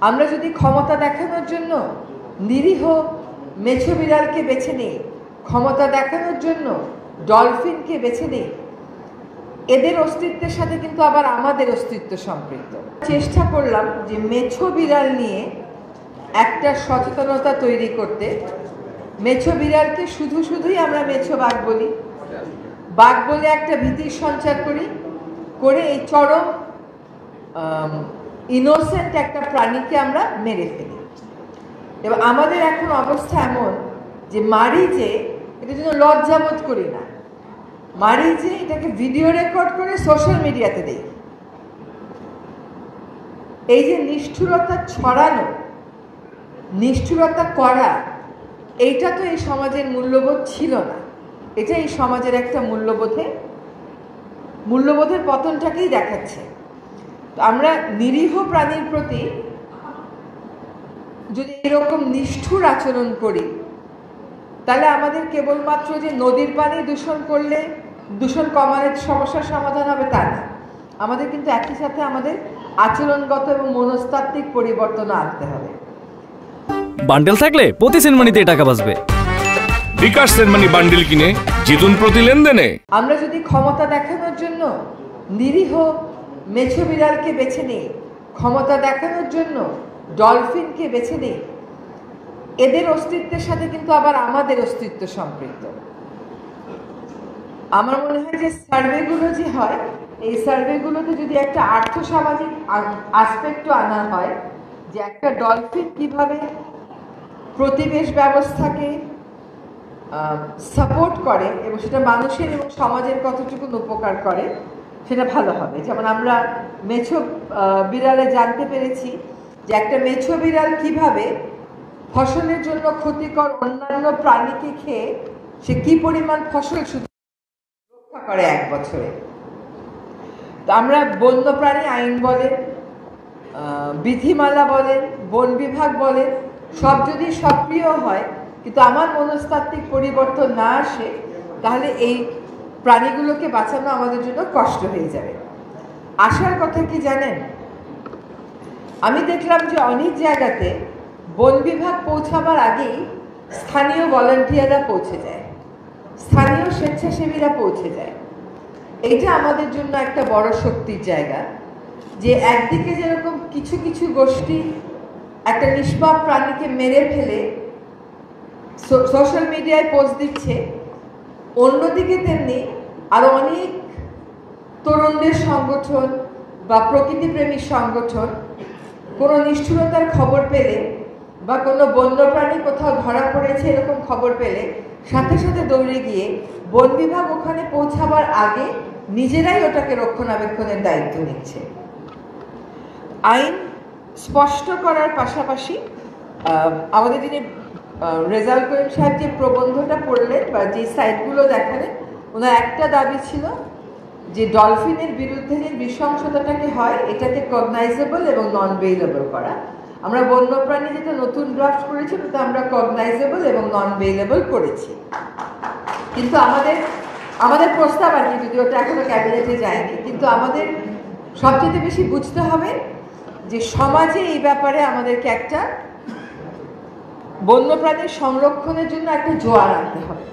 আমরা যদি ক্ষমতা দেখানোর জন্য নিরীহ মেছো বিড়ালকে বেছে নিই, ক্ষমতা দেখানোর জন্য ডলফিনকে বেছে নিই, এদের অস্তিত্বের সাথে কিন্তু আবার আমাদের অস্তিত্ব সম্পৃক্ত। চেষ্টা করলাম যে মেছো বিড়াল নিয়ে একটা সচেতনতা তৈরি করতে। মেছো বিড়ালকে শুধুই আমরা মেছো বাঘ বলি, বাঘ বলে একটা ভীতির সঞ্চার করি, করে এই চরম ইনোসেন্ট একটা প্রাণীকে আমরা মেরে ফেলি। এবার আমাদের এখন অবস্থা এমন যে মারি যে এটার জন্য লজ্জাবোধ করি না, মারি যে এটাকে ভিডিও রেকর্ড করে সোশ্যাল মিডিয়াতে দেই। এই যে নিষ্ঠুরতা ছড়ানো, নিষ্ঠুরতা করা, এইটা তো এই সমাজের মূল্যবোধ ছিল না। এটা এই সমাজের একটা মূল্যবোধের পতনটাকেই দেখাচ্ছে। তো আমরা নিরীহ প্রাণীর প্রতি যদি এরকম নিষ্ঠুর আচরণ করি, তাহলে আমাদের কেবলমাত্র যে নদীর পানি দূষণ করলে দূষণ কমানোর সমস্যার সমাধান হবে তা না, আমাদের কিন্তু একই সাথে আমাদের আচরণগত এবং মনস্তাত্ত্বিক পরিবর্তন আনতে হবে। বান্ডেল থাকলে প্রতি সেনমানিতে টাকা বাঁচবে। বিকাশ সেনমানি বান্ডেল কিনে জিতুন প্রতি লেনদেনে। আমরা যদি ক্ষমতা দেখানোর জন্য নিরীহ মেছো বিড়ালকে বেছে নিই, ক্ষমতা দেখানোর জন্য ডলফিনকে বেছে নিই, এদের অস্তিত্বের সাথে কিন্তু আবার আমাদের অস্তিত্ব সম্পৃক্ত। আমার মনে হয় যে সার্ভেগুলো যে হয়, এই সার্ভেগুলোতে যদি একটা আর্থসামাজিক আসপেক্টও আনা হয়, যে একটা ডলফিন কিভাবে প্রতিবেশ ব্যবস্থাকে সাপোর্ট করে এবং সেটা মানুষের এবং সমাজের কতটুকু উপকার করে, সেটা ভালো হবে। যেমন আমরা মেছো বিড়ালে জানতে পেরেছি যে একটা মেছো বিড়াল কিভাবে ফসলের জন্য ক্ষতিকর অন্যান্য প্রাণীকে খেয়ে সে কি পরিমাণ ফসল শুধু রক্ষা করে এক বছরে। তো আমরা বন্যপ্রাণী আইন বলেন, বিধিমালা বলেন, বন বিভাগ বলেন, সব যদি সক্রিয় হয় কিন্তু আমার মনস্তাত্ত্বিক পরিবর্তন না আসে, তাহলে এই প্রাণীগুলোকে বাঁচানো আমাদের জন্য কষ্ট হয়ে যাবে। আসার কথা কি জানেন, আমি দেখলাম যে অনেক জায়গাতে বন বিভাগ পৌঁছাবার আগেই স্থানীয় ভলান্টিয়াররা পৌঁছে যায়, স্থানীয় স্বেচ্ছাসেবীরা পৌঁছে যায়। এইটা আমাদের জন্য একটা বড় শক্তির জায়গা, যে একদিকে যেরকম কিছু কিছু গোষ্ঠী একটা নিষ্পাপ প্রাণীকে মেরে ফেলে সোশ্যাল মিডিয়ায় পোস্ট দিচ্ছে, অন্যদিকে তেমনি আরো অনেক তরুণদের সংগঠন বা প্রকৃতিপ্রেমী সংগঠন কোনো নিষ্ঠুরতার খবর পেলে বা কোনো বন্যপ্রাণী কোথাও ধরা পড়েছে এরকম খবর পেলে সাথে সাথে দৌড়ে গিয়ে বন বিভাগ ওখানে পৌঁছাবার আগে নিজেরাই ওটাকে রক্ষণাবেক্ষণের দায়িত্ব নিচ্ছে। আইন স্পষ্ট করার পাশাপাশি আমাদের যিনি রেজাউল করিম সাহেব যে প্রবন্ধটা পড়লেন বা যে সাইটগুলো দেখালেন, ওনার একটা দাবি ছিল যে ডলফিনের বিরুদ্ধে যে নৃশংসতাটাকে হয় এটাকে কগনাইজেবল এবং নন বেইলেবল করা। আমরা বন্যপ্রাণী যেটা নতুন ড্রাফট করেছি ওটা আমরা কগনাইজেবল এবং নন বেইলেবল করেছি, কিন্তু আমাদের প্রস্তাব আর কি, যদি ওটা এখনো ক্যাবিনেটে যায়নি, কিন্তু আমাদের সবচেয়ে বেশি বুঝতে হবে যে সমাজে এই ব্যাপারে আমাদেরকে একটা বন্যপ্রাণীর সংরক্ষণের জন্য একটা জোয়ার আনতে হবে।